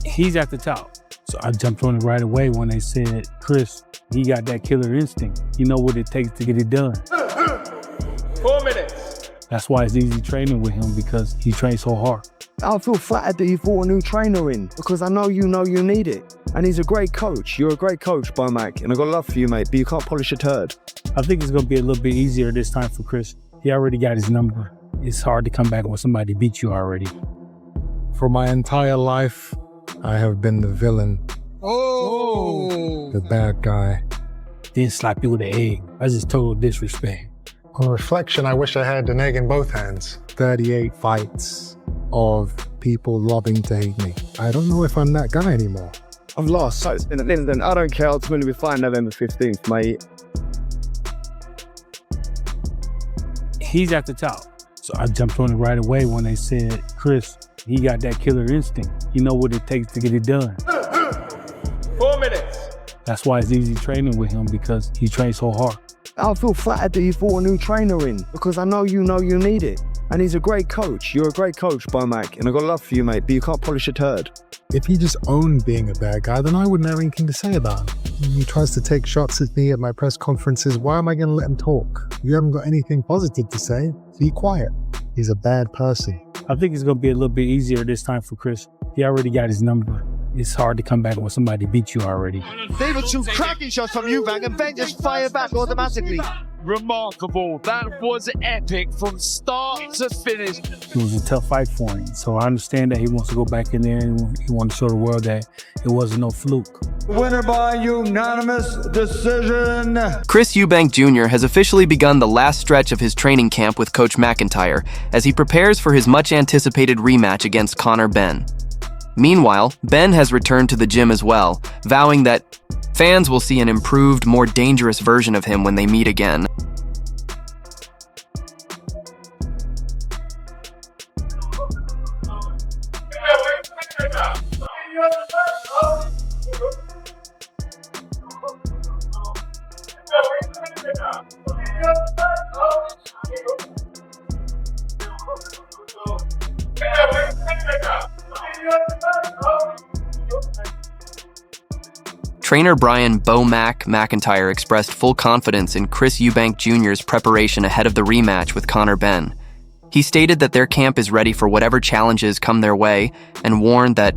He's at the top. So I jumped on it right away when they said, Chris, he got that killer instinct. You know what it takes to get it done. 4 minutes. That's why it's easy training with him, because he trains so hard. I feel flattered that you brought a new trainer in, because I know you need it. And he's a great coach. You're a great coach, BoMac, and I've got love for you, mate, but you can't polish a turd. I think it's going to be a little bit easier this time for Chris. He already got his number. It's hard to come back when somebody beat you already. For my entire life, I have been the villain. Oh! The bad guy. Didn't slap you with an egg. That's just total disrespect. On reflection, I wish I had an egg in both hands. 38 fights of people loving to hate me. I don't know if I'm that guy anymore. I've lost. So it's been at Linden. I don't care. Ultimately, we're fighting November 15th, mate. He's at the top. So I jumped on it right away when they said, Chris, he got that killer instinct. You know what it takes to get it done. 4 minutes. That's why it's easy training with him, because he trains so hard. I feel flattered that you brought a new trainer in, because I know you need it. And he's a great coach. You're a great coach, BoMac, and I've got love for you, mate, but you can't polish a turd. If he just owned being a bad guy, then I wouldn't have anything to say about him. He tries to take shots at me at my press conferences. Why am I going to let him talk? You haven't got anything positive to say. Be quiet. He's a bad person. I think it's going to be a little bit easier this time for Chris. He already got his number. It's hard to come back when somebody beat you already. They were two cracking shots from Eubank, and Ben just fired back automatically. Remarkable. That was epic from start to finish. It was a tough fight for him. So I understand that he wants to go back in there and he wants to show the world that it wasn't no fluke. Winner by unanimous decision. Chris Eubank Jr. has officially begun the last stretch of his training camp with Coach McIntyre as he prepares for his much-anticipated rematch against Conor Benn. Meanwhile, Ben has returned to the gym as well, vowing that fans will see an improved, more dangerous version of him when they meet again. Trainer Brian BoMac McIntyre expressed full confidence in Chris Eubank Jr.'s preparation ahead of the rematch with Conor Benn. He stated that their camp is ready for whatever challenges come their way and warned that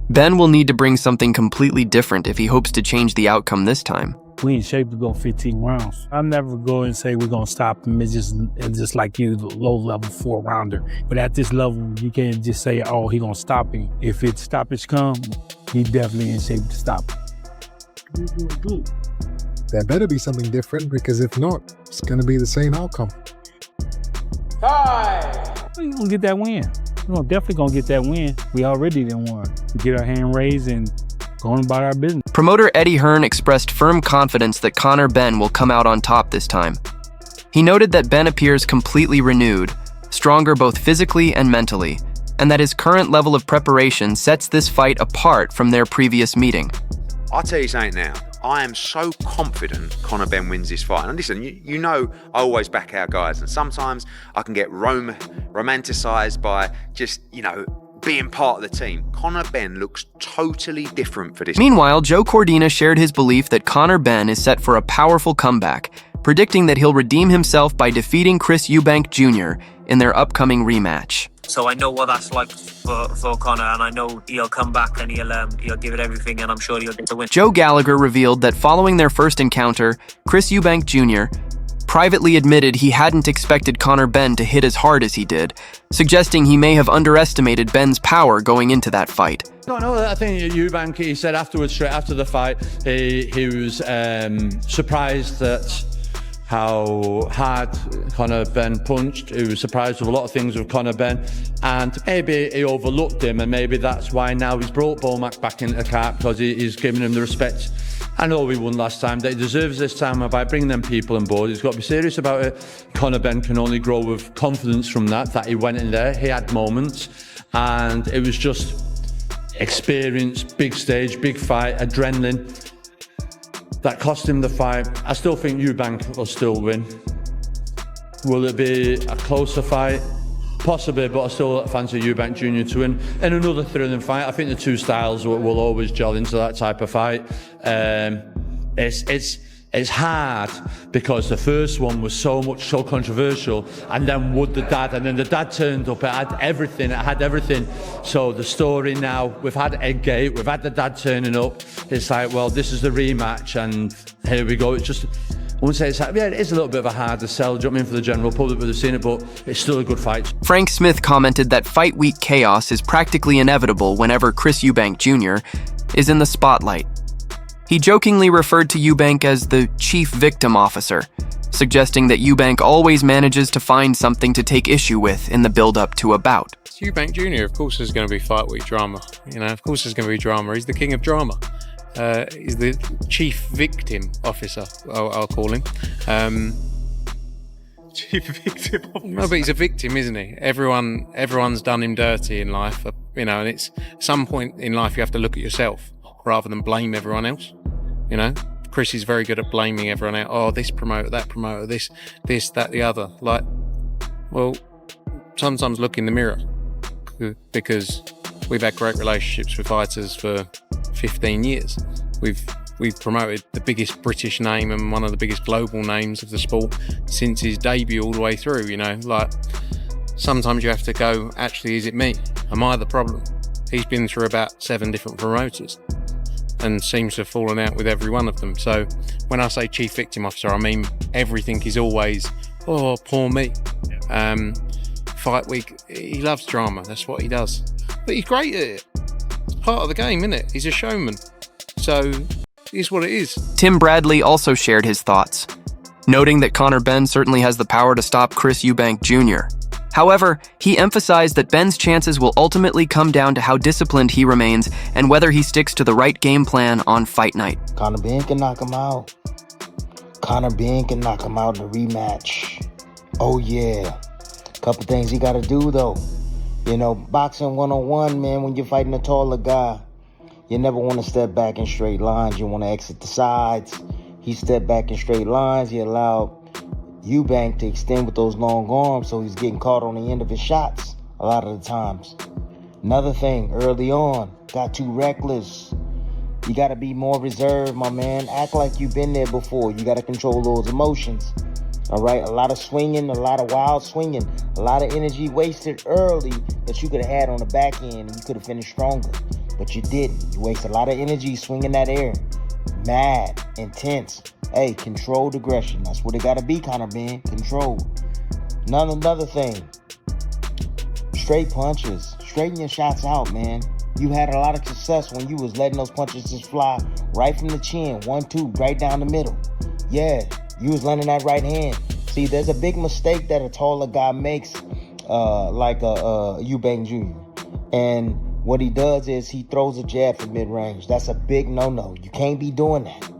Ben will need to bring something completely different if he hopes to change the outcome this time. We in shape to go 15 rounds. I'm never going to say we're going to stop him. It's just like you, the low-level 4-rounder. But at this level, you can't just say, oh, he's going to stop him. If it's stoppage come, he's definitely in shape to stop him. There better be something different, because if not, it's going to be the same outcome. 5. We're going to get that win. We're definitely going to get that win. We already done won. Get our hand raised and go on about our business. Promoter Eddie Hearn expressed firm confidence that Conor Benn will come out on top this time. He noted that Benn appears completely renewed, stronger both physically and mentally, and that his current level of preparation sets this fight apart from their previous meeting. I'll tell you something now. I am so confident Conor Benn wins this fight. And listen, you know I always back our guys. And sometimes I can get romanticised by just, being part of the team. Conor Benn looks totally different for this. Meanwhile, Joe Cordina shared his belief that Conor Benn is set for a powerful comeback, predicting that he'll redeem himself by defeating Chris Eubank Jr. in their upcoming rematch. So I know what that's like for Conor, and I know he'll come back and he'll give it everything, and I'm sure he'll get the win. Joe Gallagher revealed that following their first encounter, Chris Eubank Jr. privately admitted he hadn't expected Conor Benn to hit as hard as he did, suggesting he may have underestimated Benn's power going into that fight. No, I think Eubank, he said afterwards, straight after the fight, he was surprised at how hard Conor Benn punched. He was surprised with a lot of things with Conor Benn, and maybe he overlooked him, and maybe that's why now he's brought BoMac back into the cart, because he's given him the respect. I know we won last time, that he deserves this time by bringing them people on board. He's got to be serious about it. Conor Benn can only grow with confidence from that he went in there, he had moments, and it was just experience, big stage, big fight, adrenaline. That cost him the fight. I still think Eubank will still win. Will it be a closer fight? possibly, but I still fancy Eubank Jr to win. And another thrilling fight. I think the two styles will always gel into that type of fight. It's hard because the first one was so controversial, and then would the dad turned up. It had everything. So the story now, we've had Eggate, we've had the dad turning up. It's like, well, this is the rematch, and here we go. It's just, I wouldn't say it's like, yeah, it is a little bit of a harder sell, jump in for the general public, but they've seen it, but it's still a good fight. Frank Smith commented that fight week chaos is practically inevitable whenever Chris Eubank Jr. is in the spotlight. He jokingly referred to Eubank as the chief victim officer, suggesting that Eubank always manages to find something to take issue with in the build-up to a bout. Eubank Jr, of course, there's going to be fight week drama. Of course there's going to be drama. He's the king of drama. He's the chief victim officer, I'll call him. Chief victim officer. No, but he's a victim, isn't he? Everyone's done him dirty in life, and it's at some point in life you have to look at yourself rather than blame everyone else. Chris is very good at blaming everyone else. Oh, this promoter, that promoter, this, that, the other. Like, well, sometimes look in the mirror, because we've had great relationships with fighters for 15 years. We've promoted the biggest British name and one of the biggest global names of the sport since his debut all the way through. Like, sometimes you have to go, actually, is it me? Am I the problem? He's been through about 7 different promoters and seems to have fallen out with every one of them. So when I say chief victim officer, I mean everything is always, oh, poor me. Fight week, he loves drama. That's what he does. But he's great at it. It's part of the game, isn't it? He's a showman. So it is what it is. Tim Bradley also shared his thoughts, noting that Conor Benn certainly has the power to stop Chris Eubank Jr. However, he emphasized that Benn's chances will ultimately come down to how disciplined he remains and whether he sticks to the right game plan on fight night. Conor Benn can knock him out. Conor Benn can knock him out in the rematch. Oh, yeah. Couple things he got to do, though. Boxing 101, man, when you're fighting a taller guy, you never want to step back in straight lines. You want to exit the sides. He stepped back in straight lines. He allowed Eubank to extend with those long arms, so he's getting caught on the end of his shots a lot of the times. Another thing, early on, got too reckless. You got to be more reserved, my man. Act like you've been there before. You got to control those emotions. All right, a lot of swinging, a lot of wild swinging, a lot of energy wasted early that you could have had on the back end and you could have finished stronger, but you didn't. You wasted a lot of energy swinging that air. Mad, intense. Hey, controlled aggression. That's what it got to be, Conor Benn. Controlled. Another thing. Straight punches. Straighten your shots out, man. You had a lot of success when you was letting those punches just fly right from the chin. 1, 2, right down the middle. Yeah, you was landing that right hand. See, there's a big mistake that a taller guy makes, like Eubank Jr. And what he does is he throws a jab from mid-range. That's a big no-no. You can't be doing that.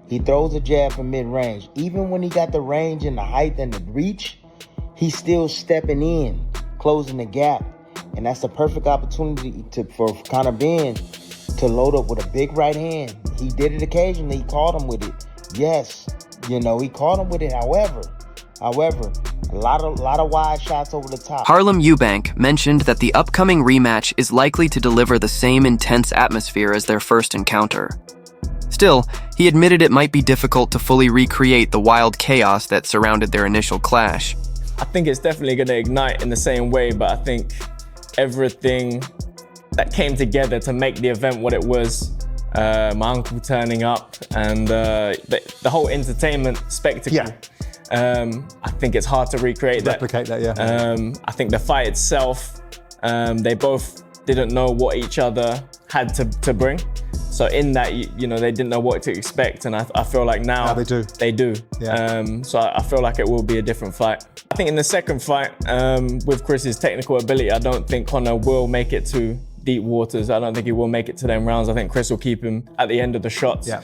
He throws a jab from mid-range. Even when he got the range and the height and the reach, he's still stepping in, closing the gap. And that's the perfect opportunity for Conor Benn to load up with a big right hand. He did it occasionally. He caught him with it. Yes, he caught him with it. However, a lot of wide shots over the top. Harlem Eubank mentioned that the upcoming rematch is likely to deliver the same intense atmosphere as their first encounter. Still, he admitted it might be difficult to fully recreate the wild chaos that surrounded their initial clash. I think it's definitely going to ignite in the same way, but I think everything that came together to make the event what it was, my uncle turning up and the whole entertainment spectacle. Yeah. I think it's hard to replicate that, yeah. I think the fight itself, they both didn't know what each other had to bring. So in that, they didn't know what to expect, and I feel like now they do. They do. Yeah. So I feel like it will be a different fight. I think in the second fight, with Chris's technical ability, I don't think Conor will make it to deep waters. I don't think he will make it to them rounds. I think Chris will keep him at the end of the shots. Yeah.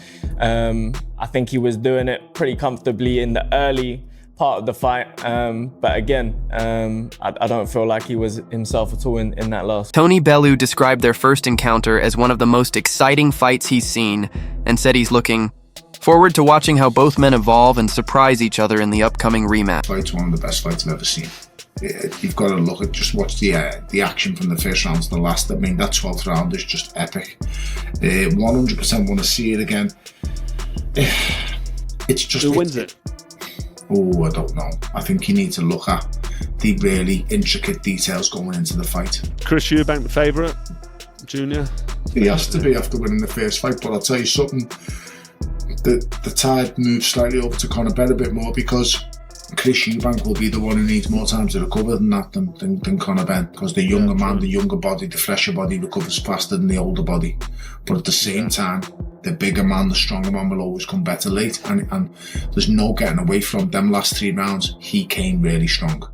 I think he was doing it pretty comfortably in the early part of the fight. But again, I don't feel like he was himself at all in that last. Tony Bellew described their first encounter as one of the most exciting fights he's seen and said he's looking forward to watching how both men evolve and surprise each other in the upcoming rematch. Fight's one of the best fights I've ever seen. you've got to look at, just watch the action from the first round to the last. I mean, that 12th round is just epic. 100% want to see it again. It's just... Who wins it? Oh, I don't know. I think you need to look at the really intricate details going into the fight. Chris Eubank, the favourite, Junior? He has to be after winning the first fight, but I'll tell you something. The tide moves slightly over to Conor Benn a bit more, because Chris Eubank will be the one who needs more time to recover than Conor Benn, because the younger man, the younger body, the fresher body recovers faster than the older body. But at the same time, the bigger man, the stronger man will always come better late, and there's no getting away from them last 3 rounds. He came really strong.